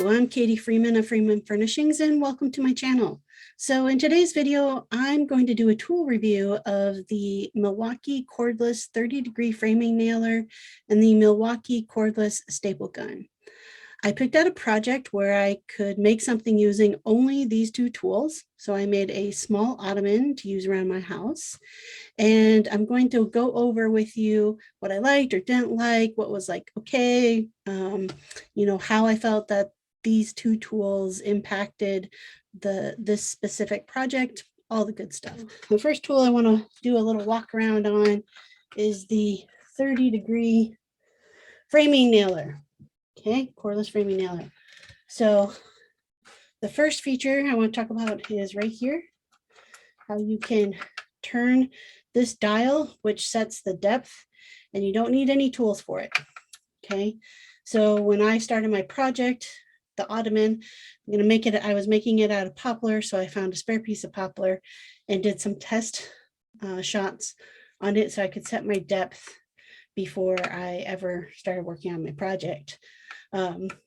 Hello, I'm Katie Freeman of Freeman Furnishings, and welcome to my channel. So in today's video, I'm going to do a tool review of the Milwaukee Cordless 30-degree framing nailer and the Milwaukee Cordless staple gun. I picked out a project where I could make something using only these two tools. So I made a small ottoman to use around my house. And I'm going to go over with you what I liked or didn't like, what was like, okay, how I felt that these two tools impacted this specific project, all the good stuff. The first tool I want to do a little walk around on is the 30-degree framing nailer. Okay, cordless framing nailer. So the first feature I want to talk about is right here, how you can turn this dial, which sets the depth, and you don't need any tools for it. Okay, so when I started my project, the ottoman, I was making it out of poplar, so I found a spare piece of poplar and did some test shots on it so I could set my depth before I ever started working on my project.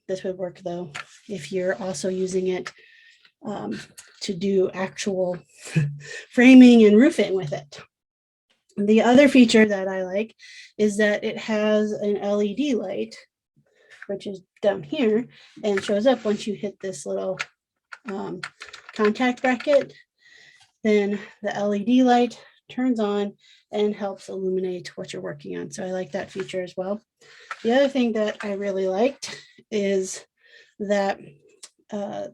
This would work though if you're also using it to do actual framing and roofing with it. The other feature that I like is that it has an LED light, which is down here and shows up once you hit this little contact bracket. Then the LED light turns on and helps illuminate what you're working on. So I like that feature as well. The other thing that I really liked is that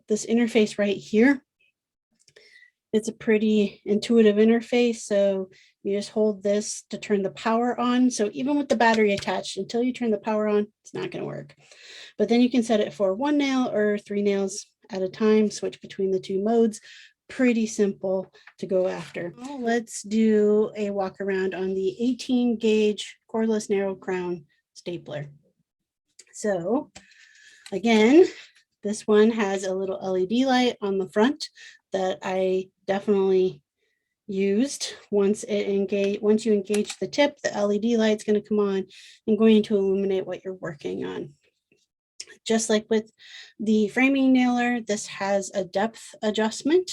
this interface right here, it's a pretty intuitive interface. So you just hold this to turn the power on. So even with the battery attached, until you turn the power on, it's not going to work. But then you can set it for 1 nail or 3 nails at a time, switch between the two modes. Pretty simple to go after. Well, let's do a walk around on the 18 gauge cordless narrow crown stapler. So again, this one has a little LED light on the front that I definitely used. Once you engage the tip, the LED light's going to come on and going to illuminate what you're working on. Just like with the framing nailer, this has a depth adjustment,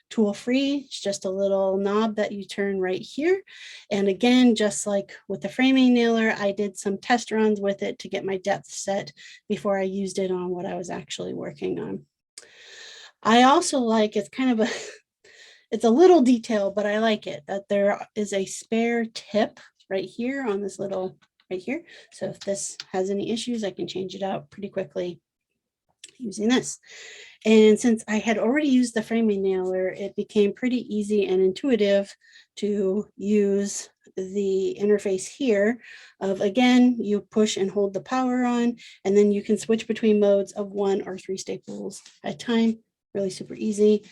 tool free. It's just a little knob that you turn right here. And again, just like with the framing nailer, I did some test runs with it to get my depth set before I used it on what I was actually working on. I also like, it's a little detail, but I like it, that there is a spare tip right here on this little right here. So if this has any issues, I can change it out pretty quickly using this. And since I had already used the framing nailer, it became pretty easy and intuitive to use the interface here of, again, you push and hold the power on, and then you can switch between modes of 1 or 3 staples at a time. Really super easy.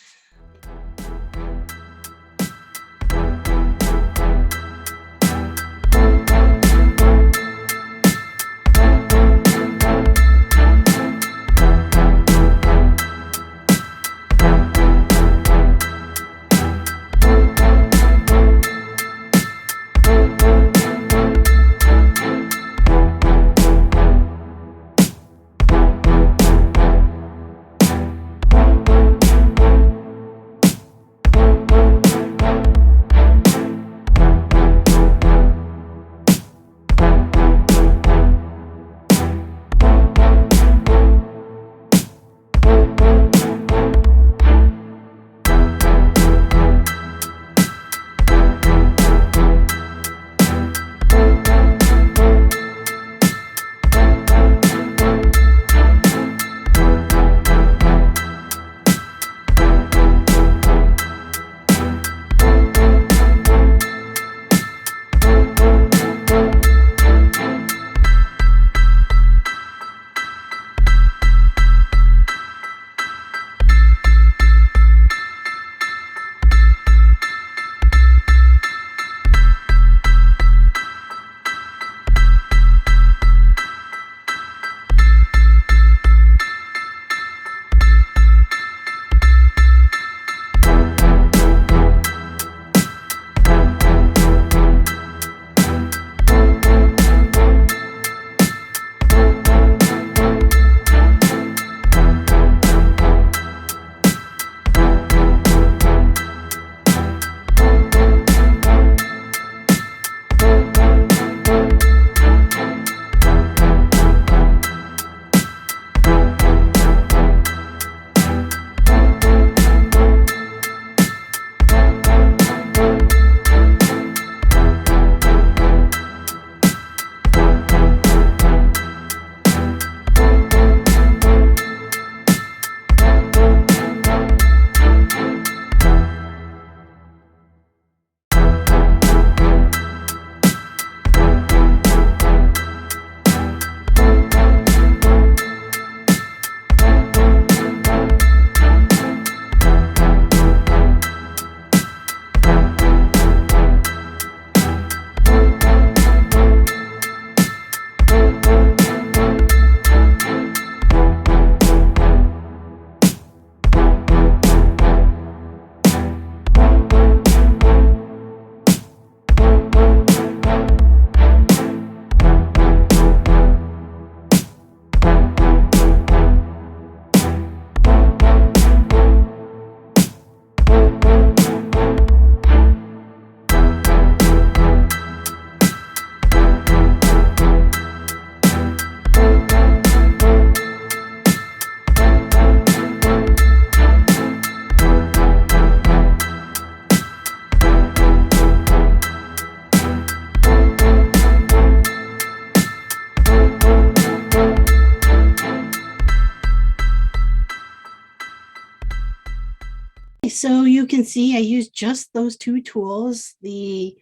can see, I used just those two tools, the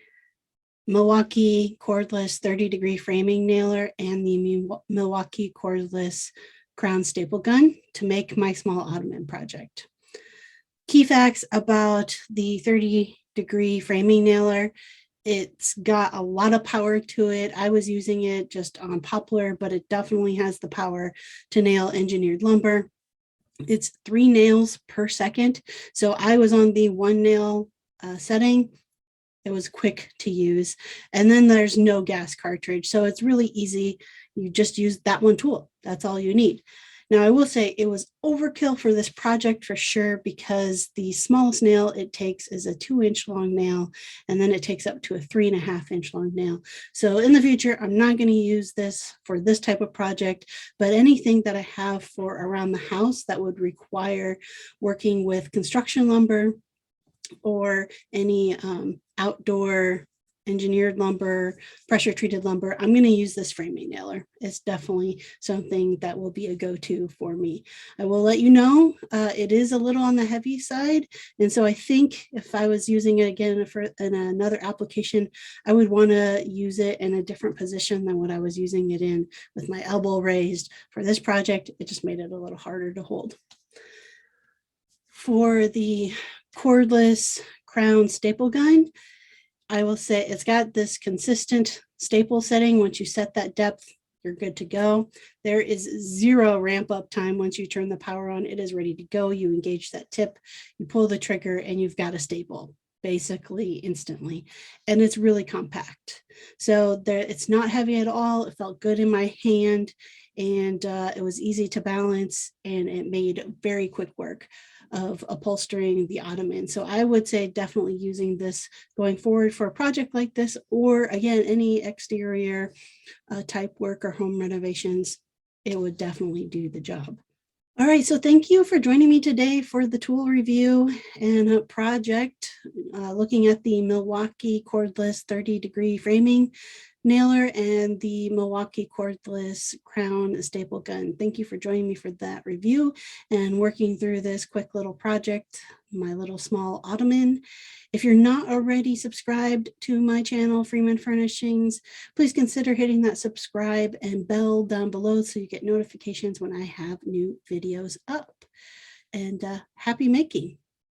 Milwaukee cordless 30-degree framing nailer and the Milwaukee cordless crown staple gun to make my small ottoman project. Key facts about the 30-degree framing nailer: it's got a lot of power to it. I was using it just on poplar, but it definitely has the power to nail engineered lumber. It's 3 nails per second. So I was on the 1 nail setting. It was quick to use. And then there's no gas cartridge. So it's really easy. You just use that one tool. That's all you need. Now, I will say it was overkill for this project for sure, because the smallest nail it takes is a 2-inch long nail, and then it takes up to a 3.5-inch long nail. So in the future, I'm not going to use this for this type of project, but anything that I have for around the house that would require working with construction lumber or any outdoor engineered lumber, pressure treated lumber, I'm going to use this framing nailer. It's definitely something that will be a go-to for me. I will let you know it is a little on the heavy side, and so I think if I was using it again in another application, I would want to use it in a different position than what I was using it in with my elbow raised. For this project, it just made it a little harder to hold. For the cordless crown staple gun, I will say it's got this consistent staple setting. Once you set that depth, you're good to go. There is 0 ramp up time. Once you turn the power on, it is ready to go. You engage that tip, you pull the trigger, and you've got a staple basically instantly. And it's really compact. So it's not heavy at all. It felt good in my hand, and it was easy to balance, and it made very quick work of upholstering the ottoman. So I would say definitely using this going forward for a project like this, or again, any exterior type work or home renovations, it would definitely do the job. All right, so thank you for joining me today for the tool review and a project looking at the Milwaukee cordless 30-degree framing nailer and the Milwaukee cordless crown staple gun. Thank you for joining me for that review and working through this quick little project, my little small ottoman. If you're not already subscribed to my channel, Freeman Furnishings, please consider hitting that subscribe and bell down below so you get notifications when I have new videos up. And happy making.